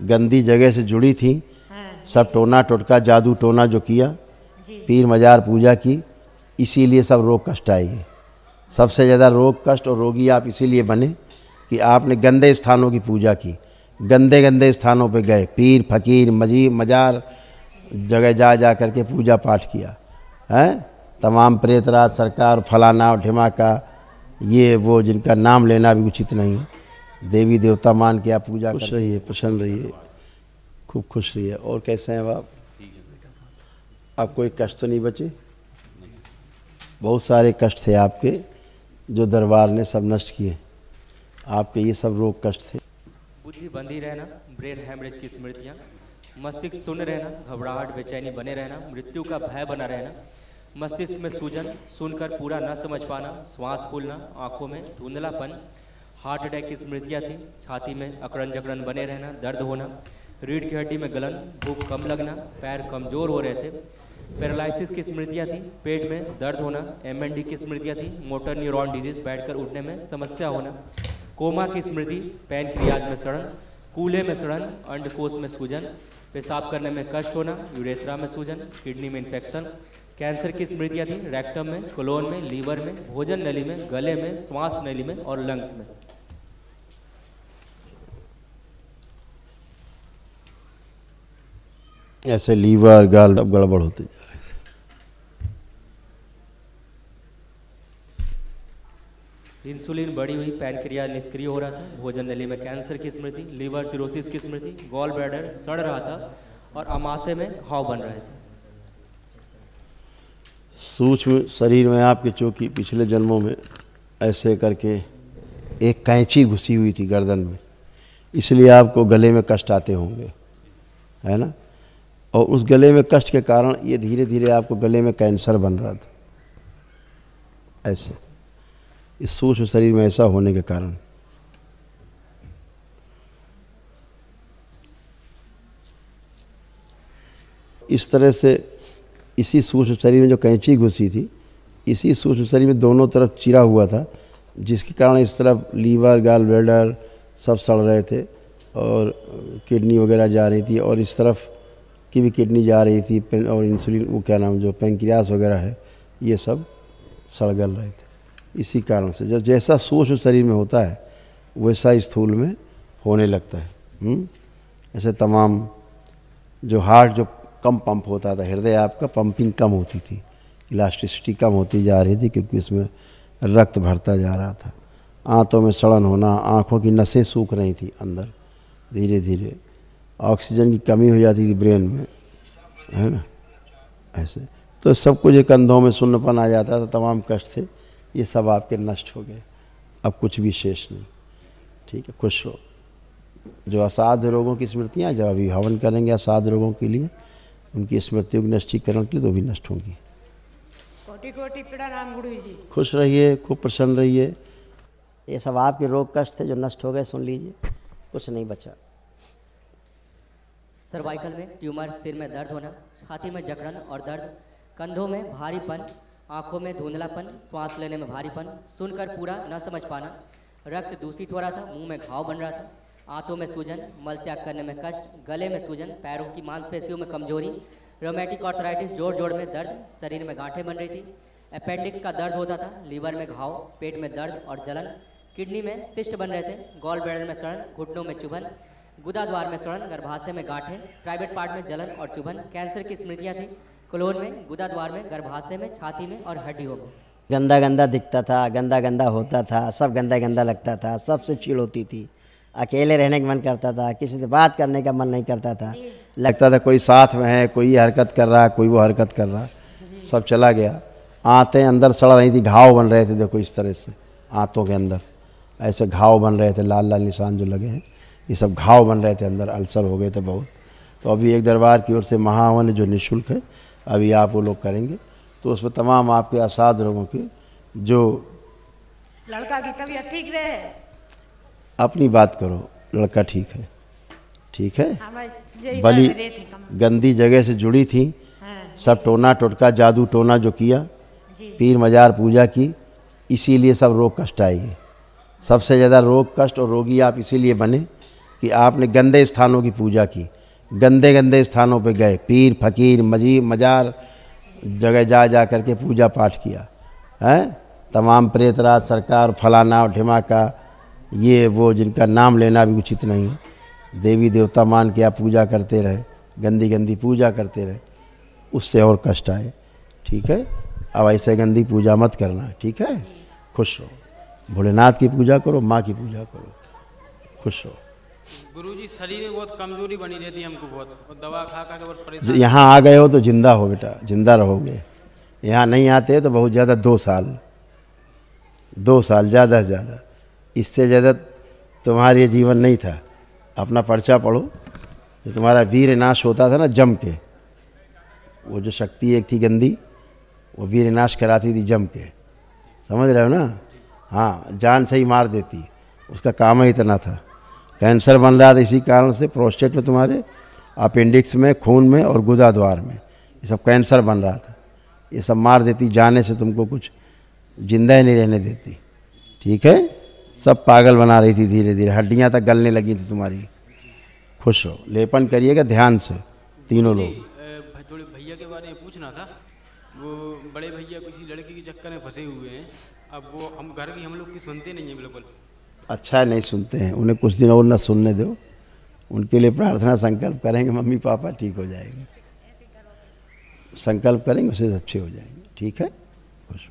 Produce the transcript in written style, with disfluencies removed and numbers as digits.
गंदी जगह से जुड़ी थी, सब टोना टोटका जादू टोना जो किया, पीर मजार पूजा की, इसीलिए सब रोग कष्ट आएंगे। सबसे ज़्यादा रोग कष्ट और रोगी आप इसीलिए बने कि आपने गंदे स्थानों की पूजा की, गंदे गंदे स्थानों पे गए, पीर फकीर मजार जगह जा करके पूजा पाठ किया है। तमाम प्रेतराज सरकार फलाना और ढिमाका ये वो जिनका नाम लेना भी उचित नहीं है, देवी देवता मान के आप पूजा खुश रहिए, प्रसन्न रहिए, खूब खुश रहिए। और कैसे हैं आप? अब कोई कष्ट तो नहीं बचे? बहुत सारे कष्ट थे आपके जो दरबार ने सब नष्ट किए। आपके ये सब रोग कष्ट थे। बुद्धि बंधी रहना, ब्रेन हैमरेज की स्मृतियाँ, मस्तिष्क शून्य रहना, घबराहट बेचैनी बने रहना, मृत्यु का भय बना रहना, मस्तिष्क में सूजन, सुनकर पूरा न समझ पाना, श्वास फूलना, आंखों में धुंधलापन, हार्ट अटैक की स्मृतियाँ थी। छाती में अकड़न जकड़न बने रहना, दर्द होना, रीढ़ की हड्डी में गलन, भूख कम लगना, पैर कमजोर हो रहे थे, पैरालिसिस की स्मृतियाँ थी, पेट में दर्द होना, MND की स्मृतियाँ थी, मोटर न्यूरॉन डिजीज, बैठकर उठने में समस्या होना, कोमा की स्मृति, पैनक्रियाज में सड़न, कूल्हे में सड़न, अंडकोश में सूजन, पेशाब करने में कष्ट होना, यूरेथ्रा में सूजन, किडनी में इन्फेक्शन, कैंसर की स्मृतियाँ थी, रेक्टम में, कोलोन में, लीवर में, भोजन नली में, गले में, श्वास नली में और लंग्स में। ऐसे लीवर गल अब गड़बड़ होते जा रहे थे। इंसुलिन बढ़ी हुई, पैनक्रियाज निष्क्रिय हो रहा था, भोजन नली में कैंसर की स्मृति, लीवर सिरोसिस की स्मृति, गॉल ब्लैडर सड़ रहा था और अमाशय में घाव बन रहे थे। सूक्ष्म शरीर में आपके चूंकि पिछले जन्मों में ऐसे करके एक कैंची घुसी हुई थी गर्दन में, इसलिए आपको गले में कष्ट आते होंगे, है ना। और उस गले में कष्ट के कारण ये धीरे धीरे आपको गले में कैंसर बन रहा था, ऐसे इस सूक्ष्म शरीर में ऐसा होने के कारण। इस तरह से इसी सूक्ष्म शरीर में जो कैंची घुसी थी, इसी सूक्ष्म शरीर में दोनों तरफ चिरा हुआ था, जिसके कारण इस तरफ लीवर गॉल ब्लैडर सब सड़ रहे थे और किडनी वगैरह जा रही थी, और इस तरफ की भी किडनी जा रही थी, और इंसुलिन वो क्या नाम जो पैंक्रियास वगैरह है ये सब सड़ गल रहे थे। इसी कारण से जब जैसा सूक्ष्म शरीर में होता है वैसा स्थूल में होने लगता है। ऐसे तमाम जो हार्ट जो कम पंप होता था, हृदय आपका पंपिंग कम होती थी, इलास्टिसिटी कम होती जा रही थी क्योंकि इसमें रक्त भरता जा रहा था। आंतों में सड़न होना, आँखों की नसें सूख रही थी अंदर, धीरे धीरे ऑक्सीजन की कमी हो जाती थी ब्रेन में, है ना। ऐसे तो सब कुछ कंधों में सुन्नपन आ जाता था, तमाम कष्ट थे, ये सब आपके नष्ट हो गए। अब कुछ भी शेष नहीं, ठीक है, खुश हो। जो असाध्य रोगों की स्मृतियाँ जब अभी हवन करेंगे असाध्य रोगों के लिए, उनकी स्मृतियों की नष्टीकरण के लिए तो भी नष्ट होंगी। कोटि कोटि प्रणाम गुरु जी। खुश रहिए, खूब प्रसन्न रहिए। ये सब आपके रोग कष्ट थे जो नष्ट हो गए, सुन लीजिए, कुछ नहीं बचा। सर्वाइकल में ट्यूमर, सिर में दर्द होना, छाती में जकड़न और दर्द, कंधों में भारीपन, आंखों में धुंधलापन, श्वास लेने में भारीपन, सुनकर पूरा न समझ पाना, रक्त दूषित हो रहा था, मुंह में घाव बन रहा था, आंतों में सूजन, मल त्याग करने में कष्ट, गले में सूजन, पैरों की मांसपेशियों में कमजोरी, रोमेटिक आर्थराइटिस, जोड़ में दर्द, शरीर में गांठें बन रही थी, अपेंडिक्स का दर्द होता था, लीवर में घाव, पेट में दर्द और जलन, किडनी में सिस्ट बन रहे थे, गॉल ब्लैडर में सड़न, घुटनों में चुभन, गुदा द्वार में सड़न, गर्भाशय में गांठें, प्राइवेट पार्ट में जलन और चुभन, कैंसर की स्मृतियाँ थी, कोलोन में, गुदा द्वार में, गर्भाशय में, छाती में और हड्डियों में। गंदा गंदा दिखता था, गंदा गंदा होता था, सब गंदा गंदा लगता था, सबसे चिढ़ होती थी, अकेले रहने का मन करता था, किसी से बात करने का मन नहीं करता था, लगता था कोई साथ में है, कोई ये हरकत कर रहा, कोई वो हरकत कर रहा, सब चला गया। आंतें अंदर सड़ रही थी, घाव बन रहे थे, देखो इस तरह से आंतों के अंदर ऐसे घाव बन रहे थे, लाल लाल निशान जो लगे हैं, ये सब घाव बन रहे थे, अंदर अल्सर हो गए थे बहुत। तो अभी एक दरबार की ओर से महाहवन जो निःशुल्क है, अभी आप वो लोग करेंगे, तो उसमें तमाम आपके असाध्य रोगों के जो लड़का की तबीयत ठीक रहे। अपनी बात करो, लड़का ठीक है, ठीक है। हाँ भाई, यही बली बात रहे थे कम। गंदी जगह से जुड़ी थी, सब टोना टोटका जादू टोना जो किया, पीर मजार पूजा की, इसीलिए सब रोग कष्ट आएंगे। सबसे ज़्यादा रोग कष्ट और रोगी आप इसीलिए बने कि आपने गंदे स्थानों की पूजा की, गंदे गंदे स्थानों पे गए, पीर फकीर मजार जगह जा जा करके पूजा पाठ किया है। तमाम प्रेतराज सरकार फलाना और ढिमाका ये वो जिनका नाम लेना भी उचित नहीं है, देवी देवता मान के आप पूजा करते रहे, गंदी गंदी पूजा करते रहे, उससे और कष्ट आए। ठीक है, अब ऐसे गंदी पूजा मत करना। ठीक है, खुश रहो, भोलेनाथ की पूजा करो, माँ की पूजा करो, खुश रहो। गुरुजी शरीर में बहुत कमजोरी बनी रहती है हमको बहुत, और दवा खा खा के बहुत परेशान। यहाँ आ गए हो तो जिंदा हो बेटा, जिंदा रहोगे। यहाँ नहीं आते तो बहुत ज़्यादा 2 साल, 2 साल ज़्यादा से ज़्यादा, इससे ज़्यादा तुम्हारा ये जीवन नहीं था। अपना पर्चा पढ़ो, जो तुम्हारा वीर नाश होता था ना जम के, वो जो शक्ति एक थी गंदी, वो वीर नाश कराती थी जम के, समझ रहे हो ना। हाँ, जान से ही मार देती, उसका काम ही इतना था। कैंसर बन रहा था इसी कारण से, प्रोस्टेट में तुम्हारे, अपेंडिक्स में, खून में और गुदा द्वार में, ये सब कैंसर बन रहा था। ये सब मार देती, जाने से तुमको कुछ जिंदा ही नहीं रहने देती। ठीक है, सब पागल बना रही थी, धीरे धीरे हड्डियां तक गलने लगी थी तुम्हारी। खुश रहो, लेपन करिएगा ध्यान से तीनों लोग। थोड़े भैया के बारे में पूछना था। वो बड़े भैया किसी लड़की के चक्कर में फंसे हुए हैं। अब वो हम घर की हम लोग की सुनते नहीं हैं बिल्कुल। अच्छा नहीं सुनते हैं, उन्हें कुछ दिन और ना सुनने दो, उनके लिए प्रार्थना संकल्प करेंगे, मम्मी पापा ठीक हो जाएंगे, संकल्प करेंगे उससे अच्छे हो जाएंगे। ठीक है, खुश